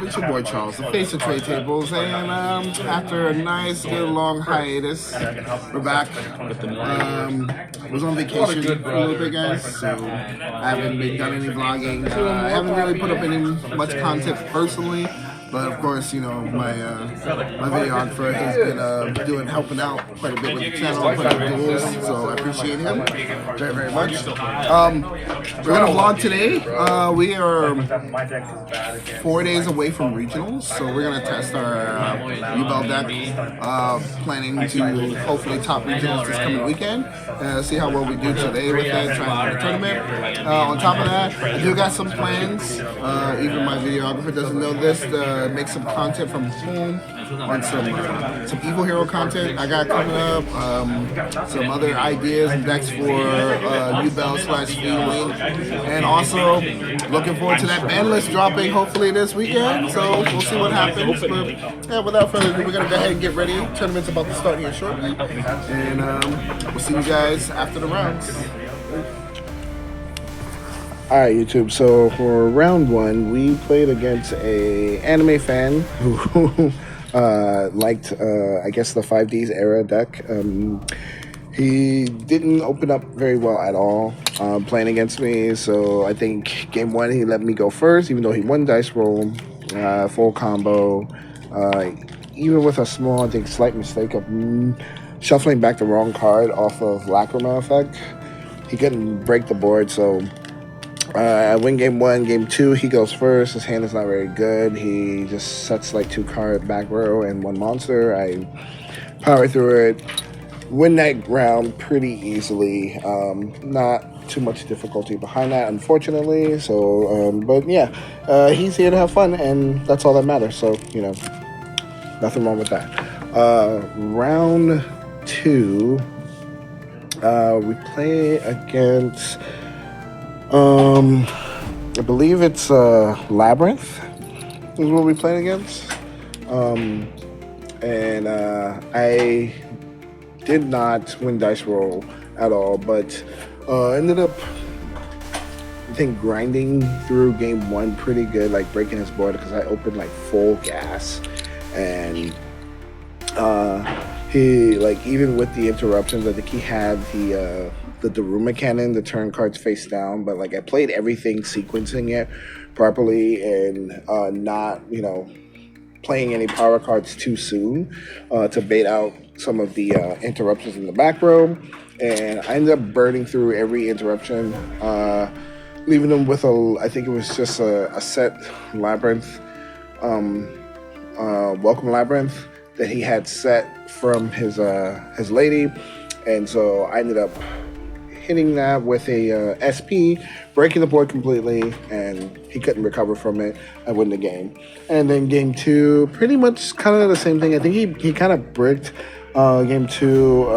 It's your boy Charles, the face of trade tables, and after a nice, good, long hiatus, we're back. Was on vacation for a little bit, guys, so I haven't been done any vlogging. I haven't really put up any much content personally. But of course, you know, my videographer has been helping out quite a bit with the channel, putting up duels, so I appreciate him very, very much. We're gonna vlog today. We are 4 days away from regionals, so we're gonna test our U-Bell deck. Planning to hopefully top regionals this coming weekend. See how well we do today with it, trying to win the tournament. On top of that, I do got some plans. Even my videographer doesn't know this. Make some content from home on some Evil Hero content I got coming up, some other ideas and decks for U-Bell / dueling, and also looking forward to that ban list dropping hopefully this weekend, so we'll see what happens. But yeah, without further ado, we're going to go ahead and get ready. Tournament's about to start here shortly, and we'll see you guys after the rounds. Alright, YouTube, so for round one, we played against a anime fan who liked, I guess, the 5Ds era deck. He didn't open up very well at all playing against me, so I think game one he let me go first, even though he won dice roll, full combo, even with a small, I think, slight mistake of shuffling back the wrong card off of Lacrima effect. He couldn't break the board, so I win game one. Game two, he goes first. His hand is not very good. He just sets like 2-card back row and 1 monster. I power through it, win that round pretty easily. Not too much difficulty behind that, unfortunately. So, but yeah, he's here to have fun, and that's all that matters. So, you know, nothing wrong with that. Round two, we play against. I believe it's Labyrinth is what we played against. And I did not win dice roll at all, but ended up, I think, grinding through game one pretty good, like breaking his board because I opened like full gas, and he, like, even with the interruptions, I think he had the Daruma cannon, the turn cards face down, but like I played everything sequencing it properly and not, you know, playing any power cards too soon to bait out some of the interruptions in the back row, and I ended up burning through every interruption, leaving them with I think it was just a set Labyrinth, Welcome Labyrinth that he had set from his lady, and so I ended up hitting that with a SP, breaking the board completely, and he couldn't recover from it. I win the game. And then game two, pretty much kind of the same thing. I think he kind of bricked game two,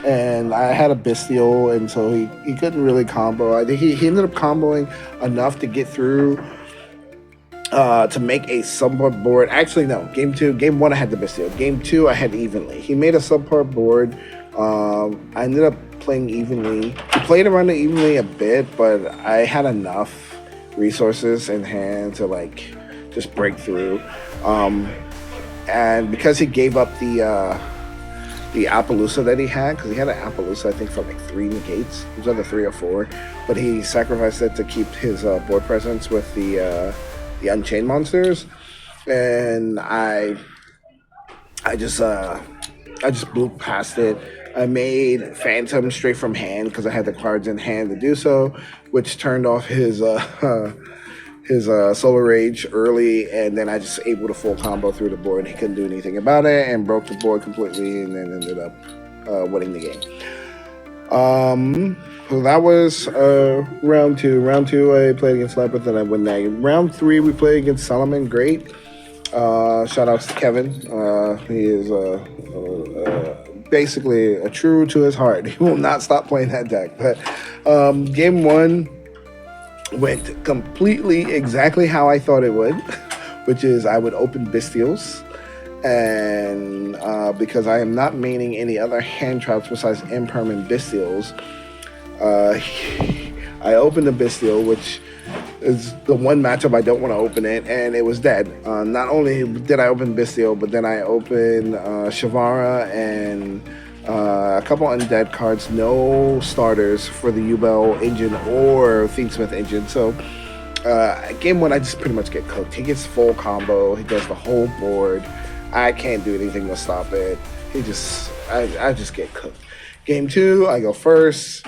and I had a Bestial, and so he couldn't really combo. I think he ended up comboing enough to get through to make a subpar board. Actually, no. Game one I had the Bestial. Game two I had evenly. He made a subpar board. I ended up playing evenly. He played around it evenly a bit, but I had enough resources in hand to like just break through. And because he gave up the Appaloosa that he had, because he had an Appaloosa, I think, for like 3 negates. It was either 3 or 4, but he sacrificed it to keep his board presence with the Unchained monsters, and I just blew past it. I made Phantom straight from hand because I had the cards in hand to do so, which turned off his Solar Rage early, and then I just able to full combo through the board. He couldn't do anything about it and broke the board completely, and then ended up winning the game. So that was round two. Round two, I played against Labyrinth and I won that. Round three, we played against Solomon. Great. Shout outs to Kevin. He is basically a true to his heart. He will not stop playing that deck. But game one went completely exactly how I thought it would, which is I would open Bestials. And because I am not maining any other hand traps besides Impermanent Bestials, I opened the Bestial, which is the one matchup I don't want to open it, and it was dead. Not only did I open Bistio, but then I opened Shavara and a couple undead cards, no starters for the Ubel engine or Fiendsmith engine. So game one, I just pretty much get cooked. He gets full combo. He does the whole board. I can't do anything to stop it. I just get cooked. Game two, I go first.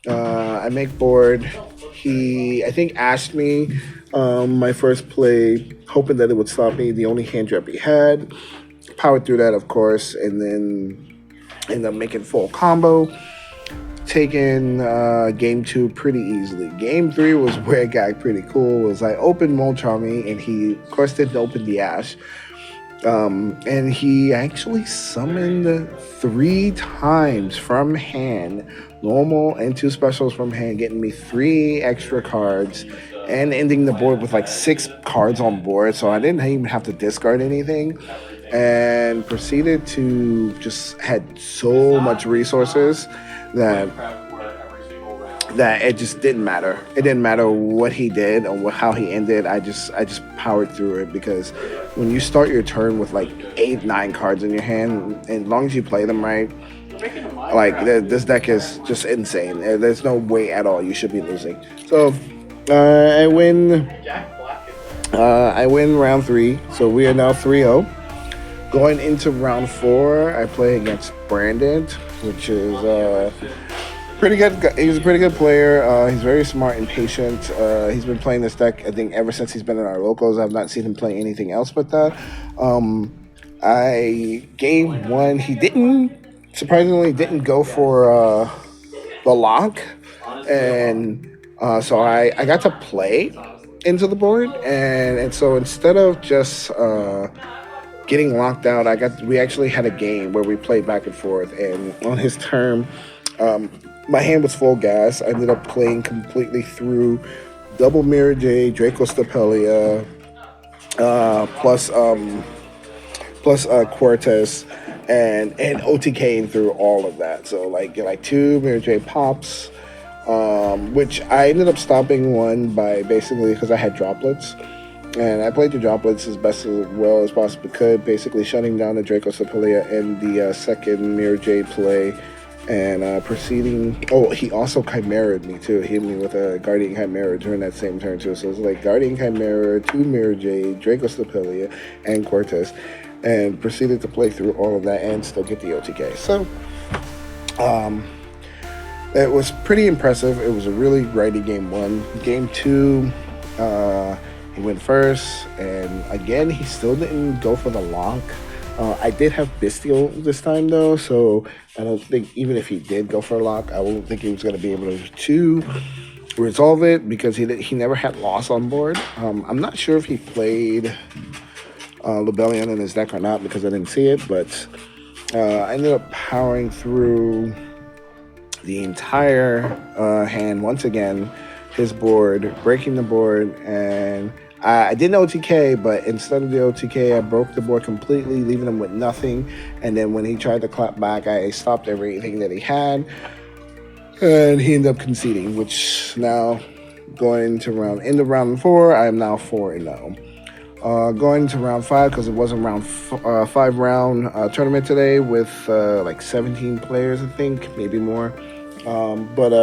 I make board. He, I think, asked me my first play, hoping that it would stop me. The only hand drop he had. Powered through that, of course, and then ended up making full combo. Taking game two pretty easily. Game three was where it got pretty cool. Was I opened Molchami, and he, of course, didn't open the Ash. And he actually summoned 3 times from hand, normal and 2 specials from hand, getting me 3 extra cards and ending the board with like 6 cards on board. So I didn't even have to discard anything, and proceeded to just had so much resources that it just didn't matter. It didn't matter what he did or how he ended. I just powered through it, because when you start your turn with like 8-9 cards in your hand, and as long as you play them right, like this deck is just insane. There's no way at all you should be losing. So I win round 3. So we are now 3-0. Going into round 4, I play against Brandon, which is pretty good. He's a pretty good player. He's very smart and patient. He's been playing this deck, I think, ever since he's been in our locals. I've not seen him play anything else but that. Game 1, he surprisingly didn't go for the lock, and so I got to play into the board, and so instead of just getting locked out, we actually had a game where we played back and forth, and on his turn, my hand was full gas. I ended up playing completely through double Mirror J, Draco Stapelia, plus Cortez, and OTKing through all of that. So like 2 Mirror J pops, which I ended up stopping one by basically, because I had droplets. And I played the droplets as best as well as possibly could, basically shutting down the Draco Stapelia and the second Mirror J play, and proceeding. Oh, he also Chimeraed me too. He hit me with a Guardian Chimera during that same turn too. So it was like Guardian Chimera, 2 Mirror J, Draco Stapelia, and Cortez, and proceeded to play through all of that and still get the OTK. So it was pretty impressive. It was a really grindy game 1. Game 2, he went first, and again, he still didn't go for the lock. I did have Bistio this time, though, so I don't think, even if he did go for a lock, I don't think he was going to be able to resolve it, because he never had loss on board. I'm not sure if he played Lebellion in his deck or not, because I didn't see it, but I ended up powering through the entire hand once again, his board, breaking the board, and I didn't OTK, but instead of the OTK, I broke the board completely, leaving him with nothing. And then when he tried to clap back, I stopped everything that he had, and he ended up conceding, which now going to round 4, I am now 4-0. Going to round 5, because it wasn't round 5 round tournament today with like 17 players, I think, maybe more. But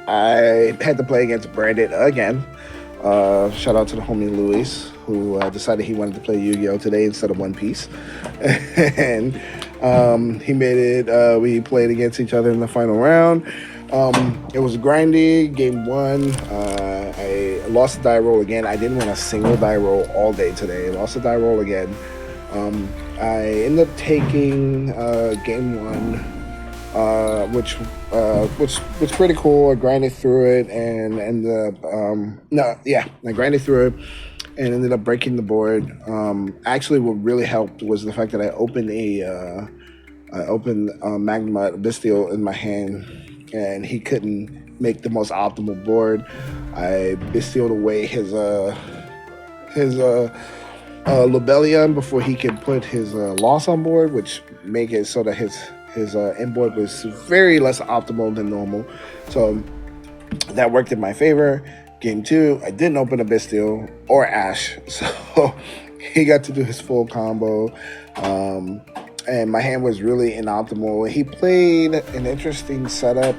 I had to play against Brandon again. Shout out to the homie Luis, who decided he wanted to play Yu-Gi-Oh! Today instead of One Piece. And he made it, we played against each other in the final round. It was grindy. Game 1, I lost the die roll again. I didn't win a single die roll all day today. I lost the die roll again. I ended up taking game 1. Which was pretty cool. I grinded through it and ended up, I grinded through it and ended up breaking the board. Actually, what really helped was the fact that I opened Magma Bistio in my hand, and he couldn't make the most optimal board. I Bistioed away his Lebellion before he could put his loss on board, which make it so that his inboard was very less optimal than normal. So that worked in my favor. Game 2, I didn't open a Bastille or Ash, so he got to do his full combo. And my hand was really inoptimal. He played an interesting setup.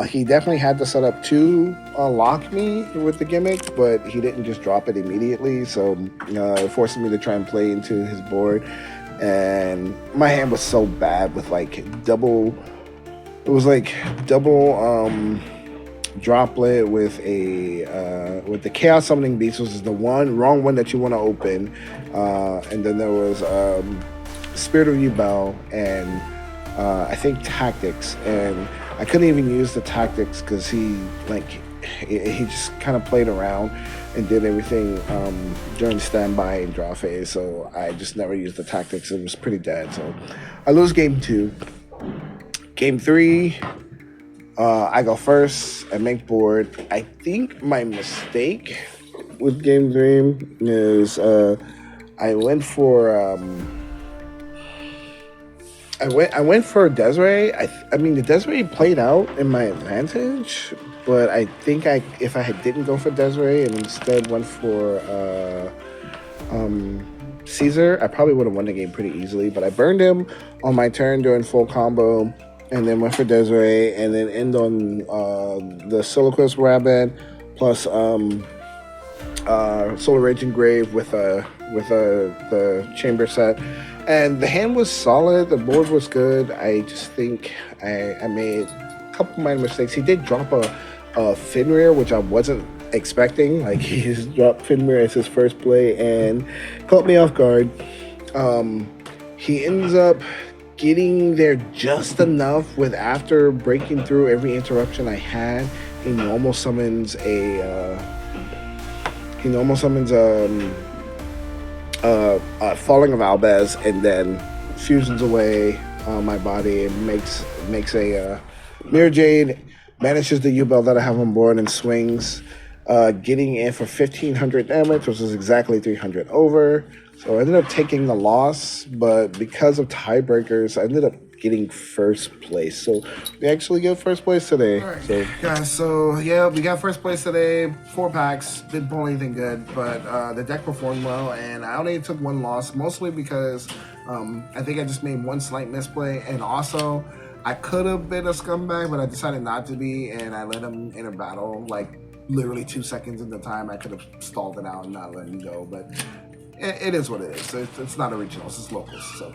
He definitely had the setup to lock me with the gimmick, but he didn't just drop it immediately, so it forced me to try and play into his board. And my hand was so bad with like double droplet with the Chaos Summoning Beast, which is the wrong one that you want to open, and then there was Spirit of Yubel and I think Tactics, and I couldn't even use the Tactics because he just kind of played around and did everything during standby and draw phase, so I just never used the Tactics. It was pretty dead, so I lose game 2. Game 3, I go first. I make board. I think my mistake with game 3 is I went for Desiree. I mean, the Desiree played out in my advantage, but I think if I didn't go for Desiree and instead went for Caesar, I probably would have won the game pretty easily. But I burned him on my turn during full combo, and then went for Desiree, and then end on the Siliquist Rabbit plus Solar Raging Grave with the Chamber set. And the hand was solid, the board was good. I just think I made a couple minor mistakes. He did drop a Fenrir, which I wasn't expecting. Like, he just dropped Fenrir as his first play and caught me off guard. He ends up getting there just enough with, after breaking through every interruption I had, he normal summons Falling of Albaz, and then fusions away my body and makes a Mirror Jade, banishes the Yubel that I have on board and swings, getting in for 1,500 damage, which is exactly 300 over. So I ended up taking the loss, but because of tiebreakers, I ended up getting first place. So we actually get first place today. All right. So guys, so yeah, we got first place today. 4 packs, didn't pull anything good, but the deck performed well, and I only took 1 loss, mostly because I think I just made 1 slight misplay, and also I could have been a scumbag, but I decided not to be, and I let him in a battle like literally 2 seconds in the time. I could have stalled it out and not let him go, but it is what it is. It's not originals, it's locals. So.